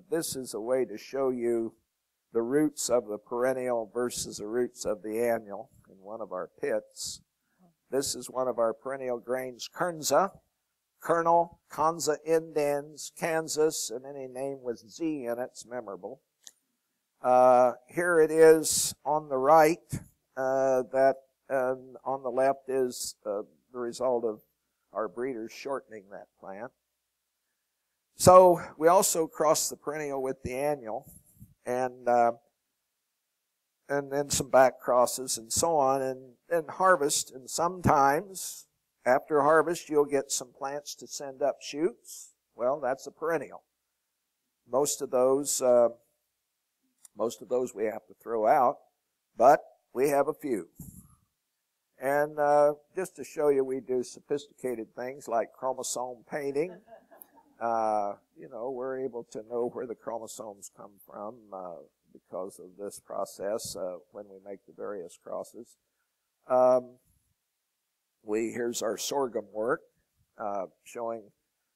this is a way to show you the roots of the perennial versus the roots of the annual in one of our pits. This is one of our perennial grains, Kernza, kernel, Kanza indens, Kansas, and any name with Z in it's memorable. Here it is on the right, on the left is the result of our breeders shortening that plant. So we also cross the perennial with the annual, and then some back crosses and so on, and harvest. And sometimes after harvest you'll get some plants to send up shoots. Well, that's a perennial. Most of those we have to throw out, but we have a few. And just to show you, we do sophisticated things like chromosome painting. We're able to know where the chromosomes come from because of this process when we make the various crosses. Here's our sorghum work, showing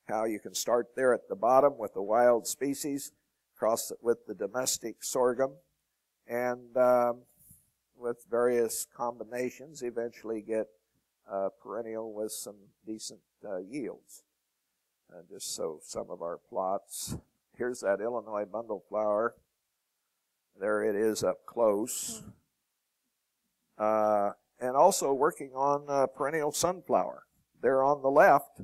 how you can start there at the bottom with the wild species, cross it with the domestic sorghum, and with various combinations, eventually get perennial with some decent yields. Just so some of our plots. Here's that Illinois bundle flower. There it is up close. And also working on perennial sunflower. There on the left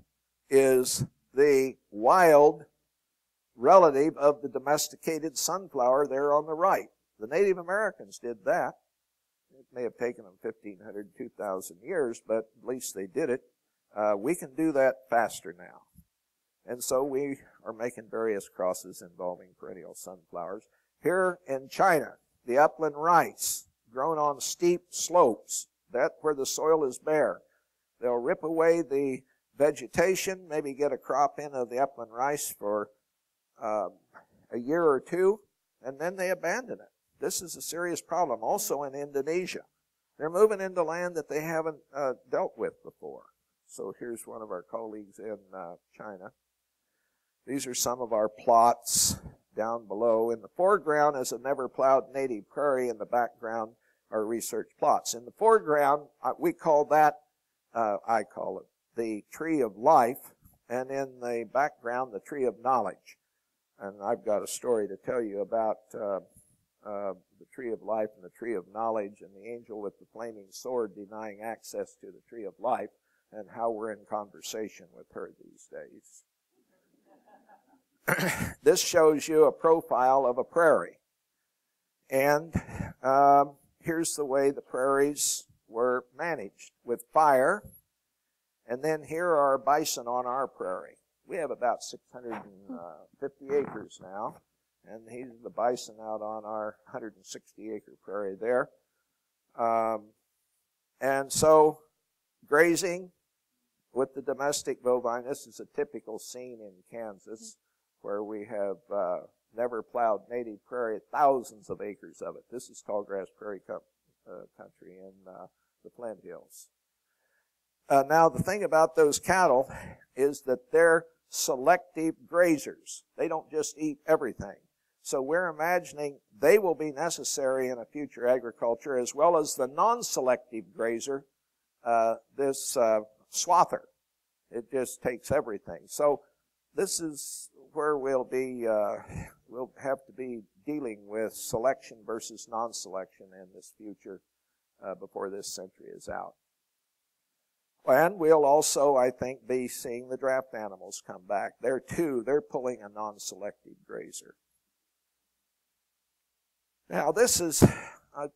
is the wild relative of the domesticated sunflower there on the right. The Native Americans did that. It may have taken them 1,500, 2,000 years, but at least they did it. We can do that faster now. And so we are making various crosses involving perennial sunflowers. Here in China, the upland rice, grown on steep slopes, that where the soil is bare. They'll rip away the vegetation, maybe get a crop in of the upland rice for a year or two, and then they abandon it. This is a serious problem. Also in Indonesia, they're moving into land that they haven't dealt with before. So here's one of our colleagues in China. These are some of our plots down below. In the foreground is a never-plowed native prairie. In the background are research plots. In the foreground, we call that, I call it, the tree of life, and in the background, the tree of knowledge. And I've got a story to tell you about the tree of life and the tree of knowledge and the angel with the flaming sword denying access to the tree of life and how we're in conversation with her these days. This shows you a profile of a prairie. And here's the way the prairies were managed, with fire. And then here are bison on our prairie. We have about 650 acres now. And he's the bison out on our 160-acre prairie there. And so grazing with the domestic bovine. This is a typical scene in Kansas, where we have never plowed native prairie, thousands of acres of it. This is tall grass prairie country in the Flint Hills. Now, the thing about those cattle is that they're selective grazers. They don't just eat everything. So we're imagining they will be necessary in a future agriculture, as well as the non-selective grazer, this swather. It just takes everything. So this is where we'll have to be dealing with selection versus non-selection in this future before this century is out. And we'll also, I think, be seeing the draft animals come back. They're pulling a non-selective grazer. Now this is, I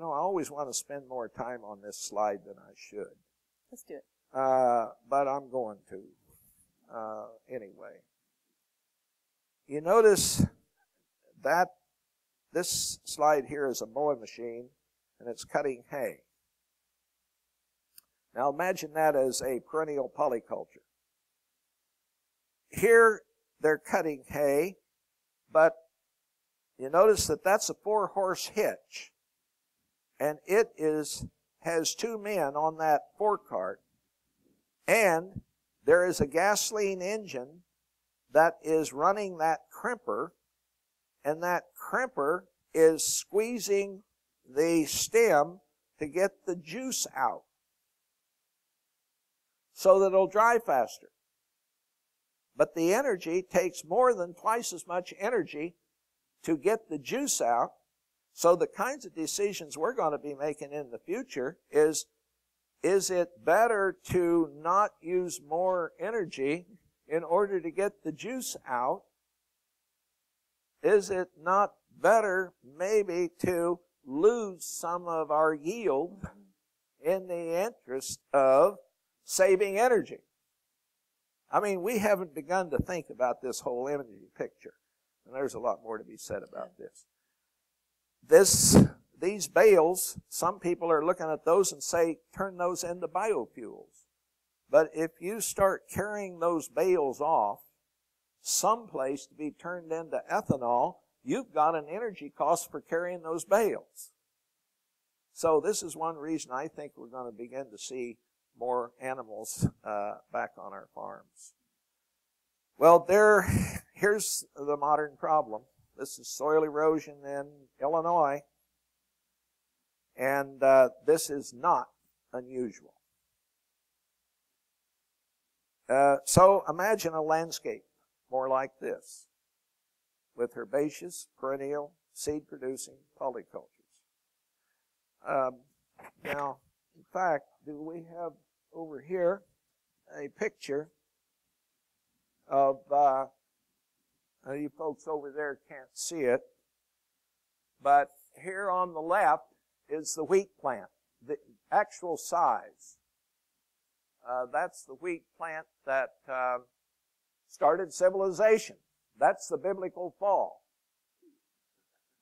always want to spend more time on this slide than I should. Let's do it. But I'm going to anyway. You notice that this slide here is a mowing machine, and it's cutting hay. Now imagine that as a perennial polyculture. Here they're cutting hay, but you notice that that's a 4-horse hitch, and it has 2 men on that forecart, and there is a gasoline engine that is running that crimper and that crimper is squeezing the stem to get the juice out so that it'll dry faster. But the energy takes more than twice as much energy to get the juice out. So the kinds of decisions we're going to be making in the future is it better to not use more energy in order to get the juice out? Is it not better maybe to lose some of our yield in the interest of saving energy? I mean, we haven't begun to think about this whole energy picture. And there's a lot more to be said about this. These bales, some people are looking at those and say, turn those into biofuels. But if you start carrying those bales off someplace to be turned into ethanol, you've got an energy cost for carrying those bales. So this is one reason I think we're going to begin to see more animals back on our farms. Well, here's the modern problem. This is soil erosion in Illinois, and this is not unusual. So imagine a landscape more like this, with herbaceous, perennial, seed-producing polycultures. Now, in fact, do we have over here a picture of, you folks over there can't see it, but here on the left is the wheat plant, the actual size. That's the wheat plant that started civilization. That's the biblical fall.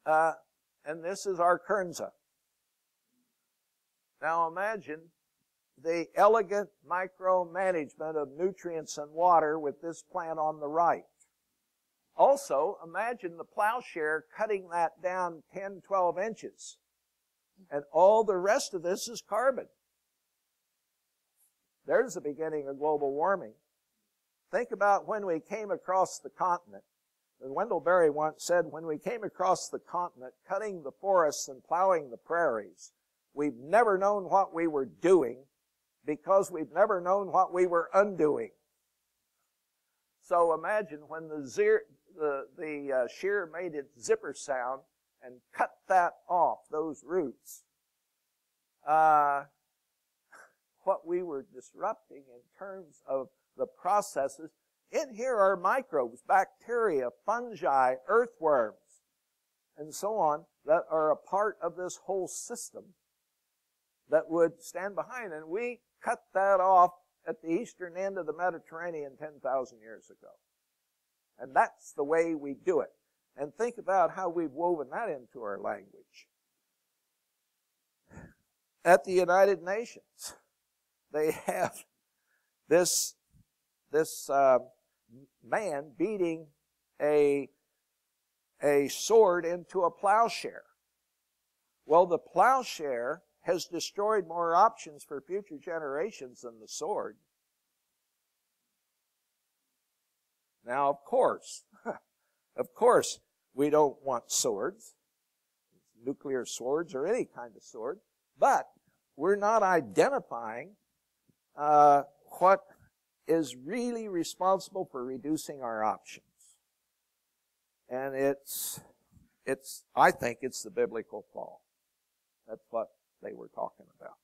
And this is our kernza. Now imagine the elegant micromanagement of nutrients and water with this plant on the right. Also, imagine the plowshare cutting that down 10, 12 inches. And all the rest of this is carbon. There's the beginning of global warming. Think about when we came across the continent. And Wendell Berry once said, when we came across the continent, cutting the forests and plowing the prairies, we've never known what we were doing because we've never known what we were undoing. So imagine when the shear made its zipper sound and cut that off, those roots. What we were disrupting in terms of the processes. In here are microbes, bacteria, fungi, earthworms, and so on that are a part of this whole system that would stand behind. And we cut that off at the eastern end of the Mediterranean 10,000 years ago. And that's the way we do it. And think about how we've woven that into our language. At the United Nations, they have this man beating a sword into a plowshare. Well, the plowshare has destroyed more options for future generations than the sword. Now, of course, we don't want swords, nuclear swords or any kind of sword, but we're not identifying what is really responsible for reducing our options. And I think it's the biblical fall. That's what they were talking about.